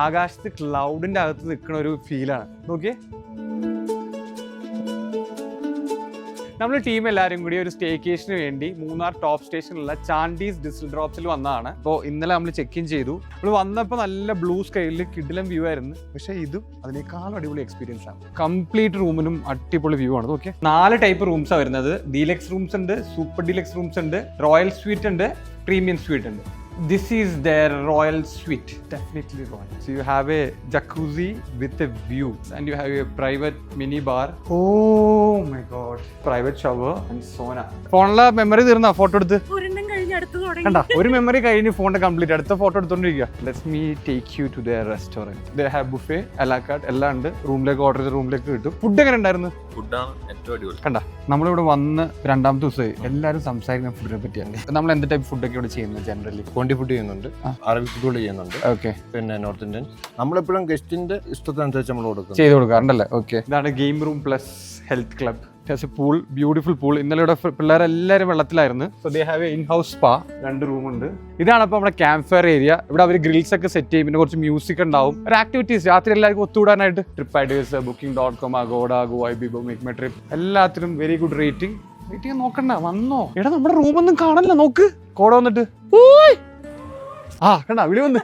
ആകാശത്ത് ക്ലൗഡിന്റെ അകത്ത് നിൽക്കുന്ന ഒരു ഫീലാണ്. നോക്കിയേ, നമ്മൾ ടീം എല്ലാവരും കൂടി ഒരു സ്റ്റേക്കേഷന് വേണ്ടി മൂന്നാർ ടോപ്പ് സ്റ്റേഷനിലുള്ള ചാൻഡീസ് ഡിസിൽ ഡ്രോപ്സിൽ വന്നതാണ്. അപ്പോൾ ഇന്നലെ നമ്മൾ ചെക്ക് ഇൻ ചെയ്തു. നമ്മൾ വന്നപ്പോൾ നല്ല ബ്ലൂ സ്കൈയിൽ കിഡിലം വ്യൂ ആയിരുന്നു. പക്ഷേ ഇതും അതിനേക്കാളും അടിപൊളി എക്സ്പീരിയൻസ് ആണ്. കംപ്ലീറ്റ് റൂമിനും അടിപൊളി വ്യൂ ആണ്. ഓക്കെ, 4 ടൈപ്പ് റൂംസാണ് വരുന്നത്. ഡീലക്സ് റൂംസ് ഉണ്ട്, സൂപ്പർ ഡീലക്സ് റൂംസ് ഉണ്ട്, റോയൽ സ്വീറ്റ് ഉണ്ട്, പ്രീമിയം സ്വീറ്റ് ഉണ്ട്. This is their royal suite, definitely royal. So you have a jacuzzi with a view and you have a private mini bar. Oh my god, private shower and sauna. ഫോണിലെ memory തീർന്നാ photo എടുത്ത് കണ്ടാ, ഒരു memory കഴിഞ്ഞ് ഫോണിന്റെ complete അടുത്ത photo എടുത്തോണ്ടിരിക്കുക. Let's me take you to their restaurant. They have buffet, a la carte എല്ലാം ഉണ്ട്. റൂമിലേക്ക് ഓർഡർ ചെയ്ത റൂമിലേക്ക് കിട്ടും. ഫുഡ് എങ്ങനെ ഉണ്ടായിരുന്നു? ഫുഡാണ് ഏറ്റവും അടിപൊളി. കണ്ടാ, നമ്മളിവിടെ വന്ന് 2ാമത്തെ ദിവസമായി എല്ലാവരും സംസാരിക്കുന്ന ഫുഡിനെ പറ്റിയാണ്. നമ്മൾ എന്ത് ടൈപ്പ് ഫുഡൊക്കെ ഇവിടെ ചെയ്യുന്നത്? ജനറലി കോണ്ടി ഫുഡ് ചെയ്യുന്നുണ്ട്, അറബിക് ഫുഡ് ചെയ്യുന്നുണ്ട്, ഓക്കെ, പിന്നെ നോർത്ത് ഇന്ത്യൻ. നമ്മളെപ്പോഴും ഗസ്റ്റിന്റെ ഇഷ്ടത്തിനനുസരിച്ച് നമ്മൾ കൊടുക്കും, ചെയ്ത് കൊടുക്കാറുണ്ടല്ലേ? ഓക്കെ, ഇതാണ് game room plus health club. Pool, beautiful pool. ഇന്നലെ ഇവിടെ പിള്ളേരെല്ലാവരും വെള്ളത്തിലായിരുന്നു. So they have a in house spa, 2 റൂമുണ്ട്. ഇതാണ് അപ്പോൾ നമ്മുടെ ക്യാമ്പ് ഫയർ ഏരിയ. ഇവിടെ അവർ ഗ്രിൽസ് ഒക്കെ സെറ്റ് ചെയ്യും, പിന്നെ കുറച്ച് മ്യൂസിക് ഉണ്ടാവും, ഒരു ആക്ടിവിറ്റീസ് രാത്രി എല്ലാവർക്കും ഒത്തുകൂടാനായിട്ട്. Trip ideas, booking.com, Agoda, GoIbibo, Make My Trip, എല്ലാത്തിനും വെരി ഗുഡ് റേറ്റിംഗ്. റേറ്റിംഗ് നോക്കണ്ട, വന്നോ. എടാ നമ്മുടെ റൂമൊന്നും കാണല്ല, നോക്ക്. കോട വന്നിട്ട് ആ കണ്ടാ, വിളി വന്ന്